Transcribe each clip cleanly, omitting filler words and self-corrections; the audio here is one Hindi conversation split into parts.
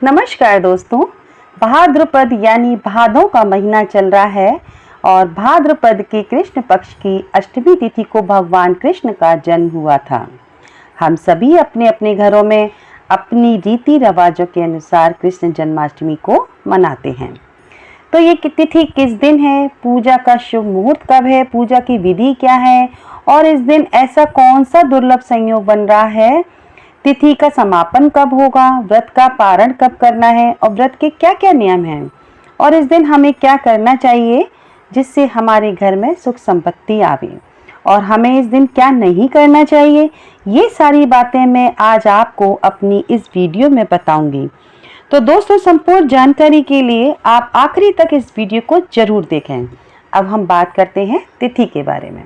नमस्कार दोस्तों। भाद्रपद यानी भादों का महीना चल रहा है और भाद्रपद के कृष्ण पक्ष की अष्टमी तिथि को भगवान कृष्ण का जन्म हुआ था। हम सभी अपने अपने घरों में अपनी रीति रिवाजों के अनुसार कृष्ण जन्माष्टमी को मनाते हैं। तो ये तिथि किस दिन है, पूजा का शुभ मुहूर्त कब है, पूजा की विधि क्या है और इस दिन ऐसा कौन सा दुर्लभ संयोग बन रहा है, तिथि का समापन कब होगा, व्रत का पारण कब करना है और व्रत के क्या क्या नियम हैं और इस दिन हमें क्या करना चाहिए जिससे हमारे घर में सुख संपत्ति आवे और हमें इस दिन क्या नहीं करना चाहिए, ये सारी बातें मैं आज आपको अपनी इस वीडियो में बताऊंगी। तो दोस्तों, संपूर्ण जानकारी के लिए आप आखिरी तक इस वीडियो को जरूर देखें। अब हम बात करते हैं तिथि के बारे में।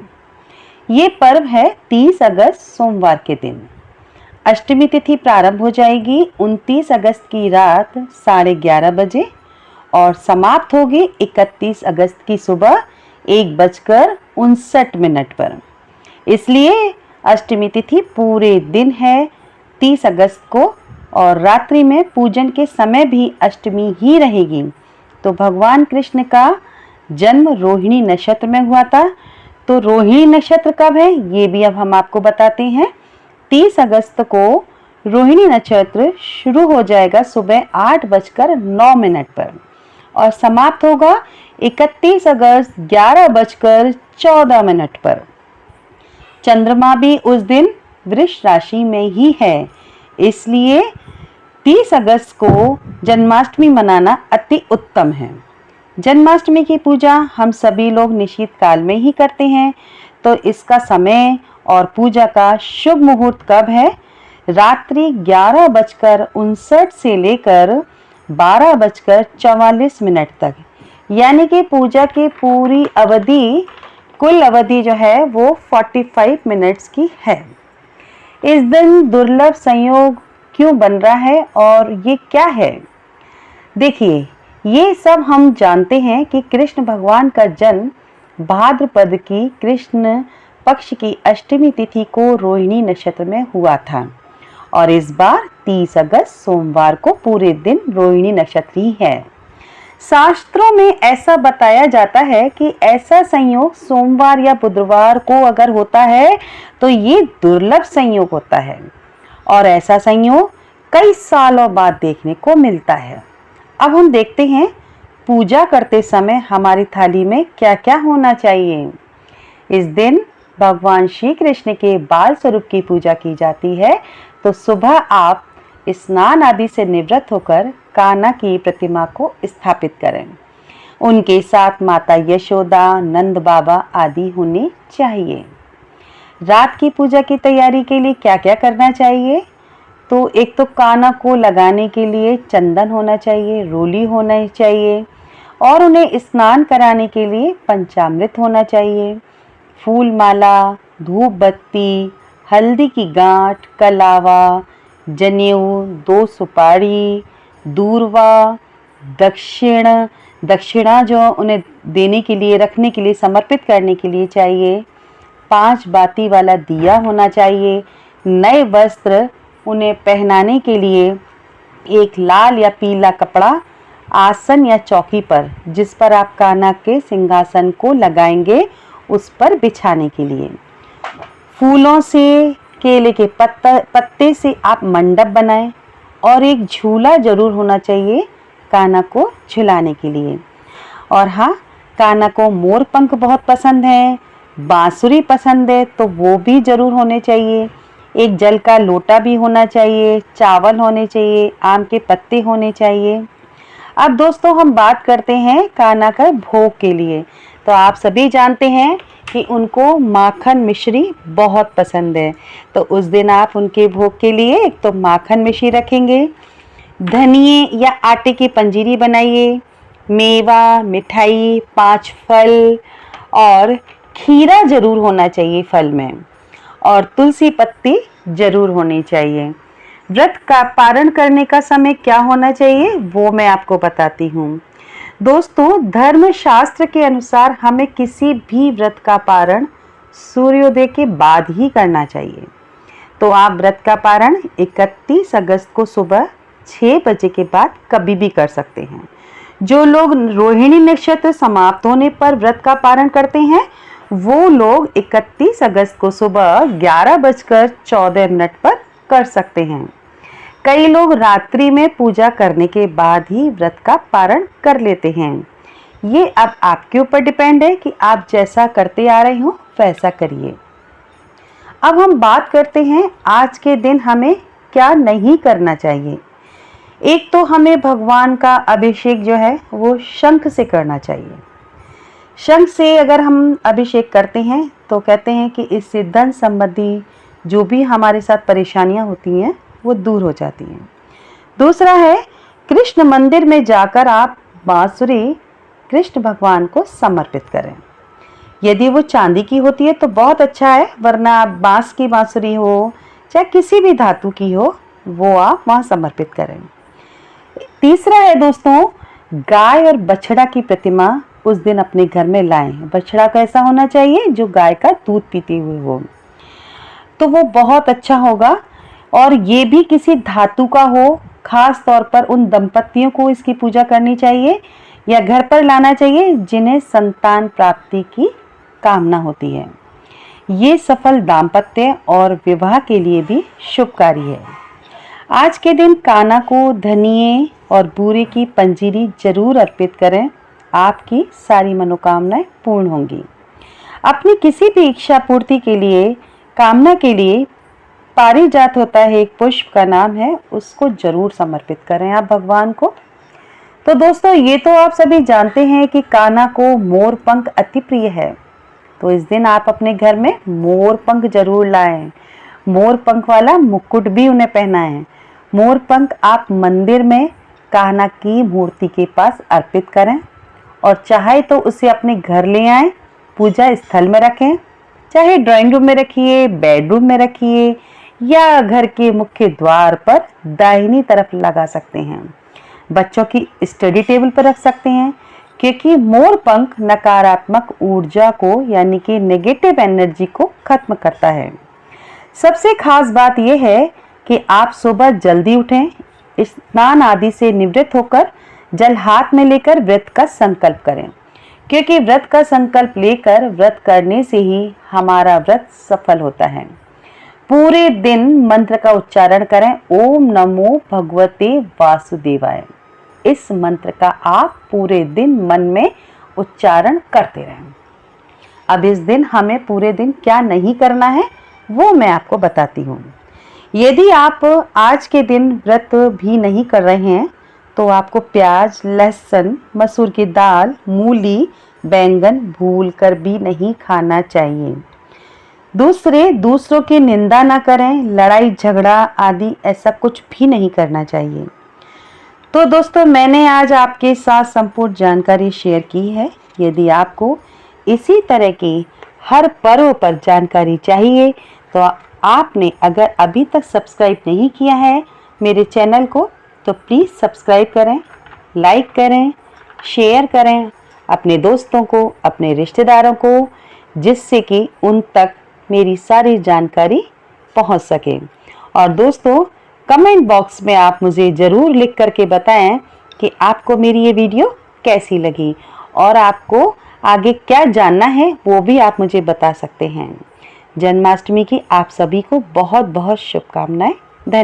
ये पर्व है 30 अगस्त सोमवार के दिन। अष्टमी तिथि प्रारंभ हो जाएगी 29 अगस्त की रात 11:30 बजे और समाप्त होगी 31 अगस्त की सुबह 1:59 पर। इसलिए अष्टमी तिथि पूरे दिन है 30 अगस्त को और रात्रि में पूजन के समय भी अष्टमी ही रहेगी। तो भगवान कृष्ण का जन्म रोहिणी नक्षत्र में हुआ था। तो रोहिणी नक्षत्र कब है ये भी अब हम आपको बताते हैं। 30 अगस्त को रोहिणी नक्षत्र शुरू हो जाएगा सुबह 8:09 पर और समाप्त होगा 31 अगस्त 11:14 पर। चंद्रमा भी उस दिन वृष राशि में ही है, इसलिए 30 अगस्त को जन्माष्टमी मनाना अति उत्तम है। जन्माष्टमी की पूजा हम सभी लोग निश्चित काल में ही करते हैं। तो इसका समय और पूजा का शुभ मुहूर्त कब है? रात्रि 11:59 से लेकर 12:44 तक, यानी कि पूजा की पूरी अवधि, कुल अवधि जो है वो 45 मिनट्स की है। इस दिन दुर्लभ संयोग क्यों बन रहा है और ये क्या है? देखिए, ये सब हम जानते हैं कि कृष्ण भगवान का जन्म भाद्रपद की कृष्ण पक्ष की अष्टमी तिथि को रोहिणी नक्षत्र में हुआ था और इस बार 30 अगस्त सोमवार को पूरे दिन रोहिणी नक्षत्र ही है। शास्त्रों में ऐसा बताया जाता है कि ऐसा संयोग सोमवार या बुधवार को अगर होता है तो ये दुर्लभ संयोग होता है और ऐसा संयोग कई सालों बाद देखने को मिलता है। अब हम देखते हैं पूजा करते समय हमारी थाली में क्या क्या होना चाहिए। इस दिन भगवान श्री कृष्ण के बाल स्वरूप की पूजा की जाती है। तो सुबह आप स्नान आदि से निवृत्त होकर कान्हा की प्रतिमा को स्थापित करें। उनके साथ माता यशोदा, नंद बाबा आदि होने चाहिए। रात की पूजा की तैयारी के लिए क्या क्या करना चाहिए? तो एक तो कान्हा को लगाने के लिए चंदन होना चाहिए, रोली होना चाहिए और उन्हें स्नान कराने के लिए पंचामृत होना चाहिए। फूल माला, धूप बत्ती, हल्दी की गांठ, कलावा, जनेऊ, 2 सुपारी, दूर्वा, दक्षिणा जो उन्हें देने के लिए, रखने के लिए, समर्पित करने के लिए चाहिए। 5 बाती वाला दिया होना चाहिए। नए वस्त्र उन्हें पहनाने के लिए एक लाल या पीला कपड़ा आसन या चौकी पर, जिस पर आप कान्हा के सिंहासन को लगाएंगे, उस पर बिछाने के लिए। फूलों से, केले के पत्ते से आप मंडप बनाएं और एक झूला जरूर होना चाहिए कान्हा को झुलाने के लिए। और हाँ, कान्हा को मोर पंख बहुत पसंद है, बांसुरी पसंद है, तो वो भी जरूर होने चाहिए। एक जल का लोटा भी होना चाहिए, चावल होने चाहिए, आम के पत्ते होने चाहिए। अब दोस्तों, हम बात करते हैं कान्हा का भोग के लिए। तो आप सभी जानते हैं कि उनको माखन मिश्री बहुत पसंद है। तो उस दिन आप उनके भोग के लिए एक तो माखन मिश्री रखेंगे, धनिये या आटे की पंजीरी बनाइए, मेवा, मिठाई, 5 फल और खीरा जरूर होना चाहिए फल में और तुलसी पत्ती जरूर होनी चाहिए। व्रत का पारण करने का समय क्या होना चाहिए वो मैं आपको बताती हूँ। दोस्तों, धर्म शास्त्र के अनुसार हमें किसी भी व्रत का पारण सूर्योदय के बाद ही करना चाहिए। तो आप व्रत का पारण 31 अगस्त को सुबह 6 बजे के बाद कभी भी कर सकते हैं। जो लोग रोहिणी नक्षत्र समाप्त होने पर व्रत का पारण करते हैं वो लोग 31 अगस्त को सुबह 11:14 पर कर सकते हैं। कई लोग रात्रि में पूजा करने के बाद ही व्रत का पारण कर लेते हैं। ये अब आपके ऊपर डिपेंड है कि आप जैसा करते आ रहे हो वैसा करिए। अब हम बात करते हैं आज के दिन हमें क्या नहीं करना चाहिए। एक तो हमें भगवान का अभिषेक जो है वो शंख से करना चाहिए। शंख से अगर हम अभिषेक करते हैं तो कहते हैं कि इससे धन संबंधी जो भी हमारे साथ परेशानियां होती हैं वो दूर हो जाती हैं। दूसरा है कृष्ण मंदिर में जाकर आप बांसुरी कृष्ण भगवान को समर्पित करें। यदि वो चांदी की होती है तो बहुत अच्छा है, वरना आप बांस की बांसुरी हो चाहे किसी भी धातु की हो वो आप वहाँ समर्पित करें। तीसरा है दोस्तों, गाय और बछड़ा की प्रतिमा उस दिन अपने घर में लाएं। बछड़ा कैसा होना चाहिए? जो गाय का दूध पीते हुए हो, तो वो बहुत अच्छा होगा। और ये भी किसी धातु का हो। खास तौर पर उन दंपतियों को इसकी पूजा करनी चाहिए या घर पर लाना चाहिए जिन्हें संतान प्राप्ति की कामना होती है। ये सफल दाम्पत्य और विवाह के लिए भी शुभकारी है। आज के दिन कान्हा को धनिये और बूरे की पंजीरी जरूर अर्पित करें, आपकी सारी मनोकामनाएं पूर्ण होंगी। अपनी किसी भी इच्छा पूर्ति के लिए, कामना के लिए पारिजात होता है, एक पुष्प का नाम है, उसको जरूर समर्पित करें आप भगवान को। तो दोस्तों ये तो आप सभी जानते हैं कि कान्हा को मोर पंख अति प्रिय है, तो इस दिन आप अपने घर में मोर पंख जरूर लाएं। मोर पंख वाला मुकुट भी उन्हें पहनाएं। मोर पंख आप मंदिर में कान्हा की मूर्ति के पास अर्पित करें और चाहे तो उसे अपने घर ले आएं, पूजा स्थल में रखें, चाहे ड्राइंग रूम में रखिए, बेडरूम में रखिए या घर के मुख्य द्वार पर दाहिनी तरफ लगा सकते हैं। बच्चों की स्टडी टेबल पर रख सकते हैं, क्योंकि मोर पंख नकारात्मक ऊर्जा को यानी कि नेगेटिव एनर्जी को खत्म करता है। सबसे खास बात यह है कि आप सुबह जल्दी उठें, स्नान आदि से निवृत्त होकर जल हाथ में लेकर व्रत का संकल्प करें, क्योंकि व्रत का संकल्प लेकर व्रत करने से ही हमारा व्रत सफल होता है। पूरे दिन मंत्र का उच्चारण करें, ओम नमो भगवते वासुदेवाय। इस मंत्र का आप पूरे दिन मन में उच्चारण करते रहें। अब इस दिन हमें पूरे दिन क्या नहीं करना है वो मैं आपको बताती हूँ। यदि आप आज के दिन व्रत भी नहीं कर रहे हैं तो आपको प्याज, लहसुन, मसूर की दाल, मूली, बैंगन भूलकर भी नहीं खाना चाहिए। दूसरों की निंदा ना करें, लड़ाई झगड़ा आदि ऐसा कुछ भी नहीं करना चाहिए। तो दोस्तों मैंने आज आपके साथ संपूर्ण जानकारी शेयर की है। यदि आपको इसी तरह की हर पर्व पर जानकारी चाहिए तो आपने अगर अभी तक सब्सक्राइब नहीं किया है मेरे चैनल को तो प्लीज़ सब्सक्राइब करें, लाइक करें, शेयर करें अपने दोस्तों को, अपने रिश्तेदारों को, जिससे कि उन तक मेरी सारी जानकारी पहुंच सके। और दोस्तों कमेंट बॉक्स में आप मुझे ज़रूर लिख करके बताएं कि आपको मेरी ये वीडियो कैसी लगी और आपको आगे क्या जानना है वो भी आप मुझे बता सकते हैं। जन्माष्टमी की आप सभी को बहुत बहुत शुभकामनाएं। धन्यवाद।